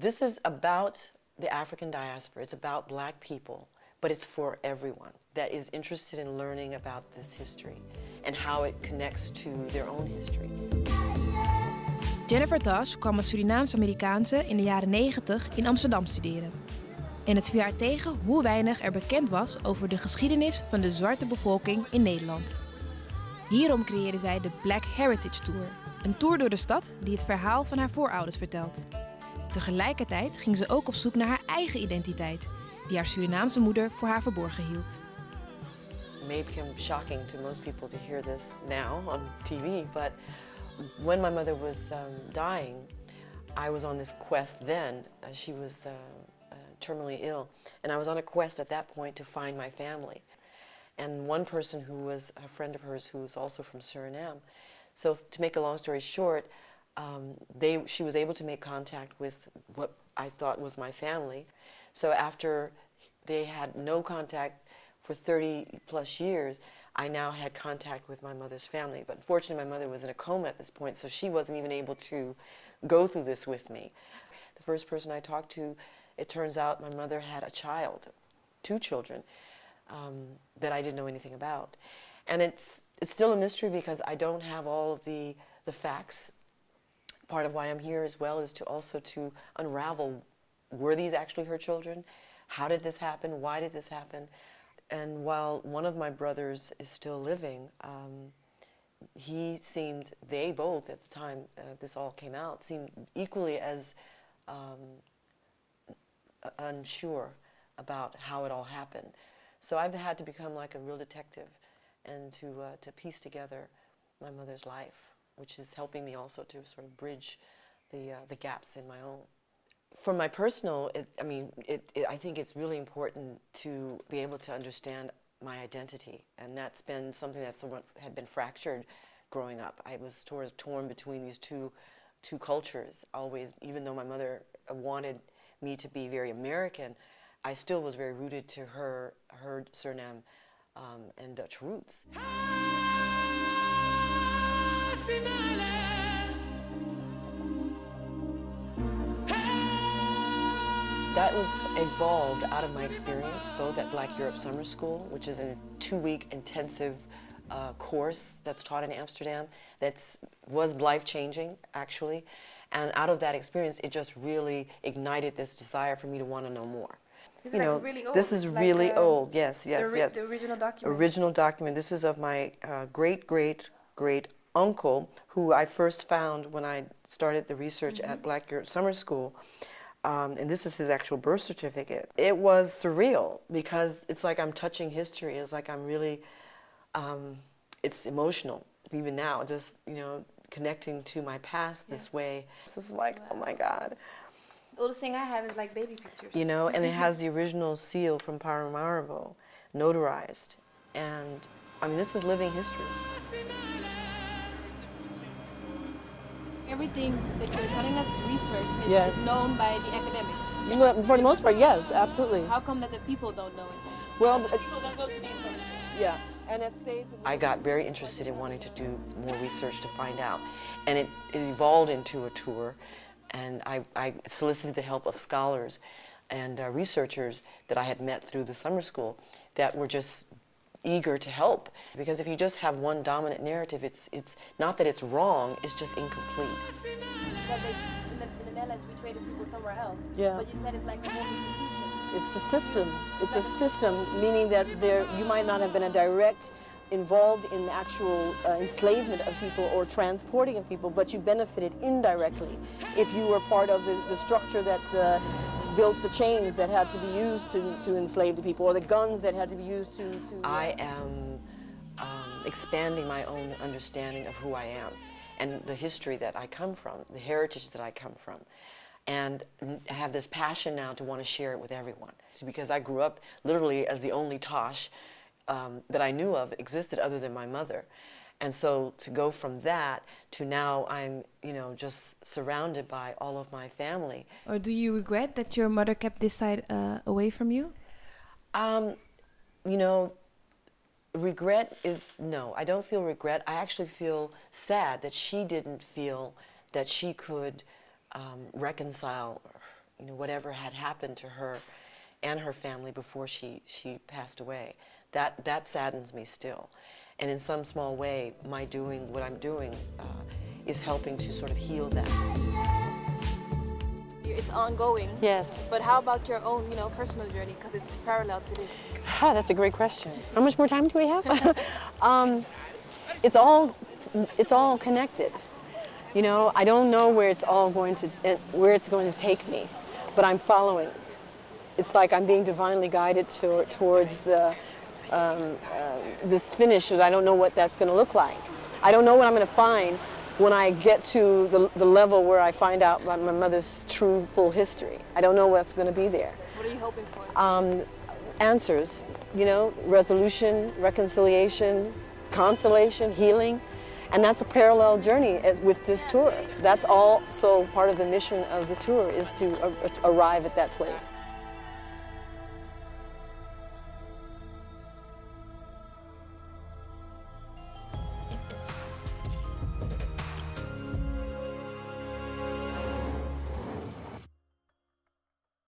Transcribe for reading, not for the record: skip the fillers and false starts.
This is about the African diaspora. It's about black people, but it's for everyone that is interested in learning about this history and how it connects to their own history. Jennifer Tosch kwam als Surinaams-Amerikaanse in de jaren 90 in Amsterdam studeren. En het viel haar tegen hoe weinig er bekend was over de geschiedenis van de zwarte bevolking in Nederland. Hierom creëerde zij de Black Heritage Tour, een tour door de stad die het verhaal van haar voorouders vertelt. Tegelijkertijd ging ze ook op zoek naar haar eigen identiteit, die haar Surinaamse moeder voor haar verborgen hield. It may become shocking to most people to hear this now on TV, but when my mother was dying, I was on this quest then. She was terminally ill, and I was on a quest at that point to find my family. And one person who was a friend of hers who was also from Suriname. So to make a long story short, she was able to make contact with what I thought was my family. So after they had no contact for 30 plus years, I now had contact with my mother's family. But unfortunately, my mother was in a coma at this point, so she wasn't even able to go through this with me. The first person I talked to, it turns out my mother had a child, 2 children, that I didn't know anything about. And it's still a mystery because I don't have all of the facts. Part of why I'm here as well is to also to unravel, were these actually her children? How did this happen? Why did this happen? And while one of my brothers is still living, they both at the time this all came out, seemed equally as unsure about how it all happened. So I've had to become like a real detective and to piece together my mother's life, which is helping me also to sort of bridge the gaps in my own. For my personal, I think it's really important to be able to understand my identity, and that's been something that somewhat had been fractured growing up. I was sort of torn between these two cultures always, even though my mother wanted me to be very American, I still was very rooted to her Suriname and Dutch roots. That was evolved out of my experience, both at Black Europe Summer School, which is a 2-week intensive course that's taught in Amsterdam that was life-changing, actually. And out of that experience, it just really ignited this desire for me to want to know more. It's like really old. This is really old, yes. The original document. Original document. This is of my great uncle, who I first found when I started the research at Black Europe Summer School. And this is his actual birth certificate. It was surreal because it's like I'm touching history. It's like I'm really, it's emotional even now, just, connecting to my past this way. This is like, oh my God. The oldest thing I have is like baby pictures. And it has the original seal from Paramaribo, notarized. And this is living history. Everything that you're telling us is research is known by the academics. Well, for the most part, yes, absolutely. How come that the people don't know it? Well, people don't go to the university. Yeah, and it stays. I got very interested in wanting to do more research to find out, and it evolved into a tour, and I solicited the help of scholars and researchers that I had met through the summer school that were just eager to help, because if you just have one dominant narrative, it's not that it's wrong, it's just incomplete. In the Netherlands, we traded people somewhere else. Yeah. But you said it's like a whole institution. It's the system. It's a system, meaning that you might not have been a direct involved in the actual enslavement of people or transporting of people, but you benefited indirectly if you were part of the structure that built the chains that had to be used to enslave the people, or the guns that had to be used to I am expanding my own understanding of who I am and the history that I come from, the heritage that I come from. And I have this passion now to want to share it with everyone. Because I grew up literally as the only Tosch that I knew of existed other than my mother. And so to go from that to now I'm, just surrounded by all of my family. Or do you regret that your mother kept this side away from you? Regret is, no, I don't feel regret. I actually feel sad that she didn't feel that she could reconcile, you know, whatever had happened to her and her family before she passed away. That saddens me still. And in some small way, my doing what I'm doing is helping to sort of heal that. It's ongoing. Yes. But how about your own, you know, personal journey? Because it's parallel to this. That's a great question. How much more time do we have? It's all connected. You know, I don't know where it's going to take me, but I'm following. It's like I'm being divinely guided towards this finish, and I don't know what that's going to look like. I don't know what I'm going to find when I get to the level where I find out about my mother's true, full history. I don't know what's going to be there. What are you hoping for? Answers, you know, resolution, reconciliation, consolation, healing. And that's a parallel journey with this tour. That's also part of the mission of the tour, is to arrive at that place.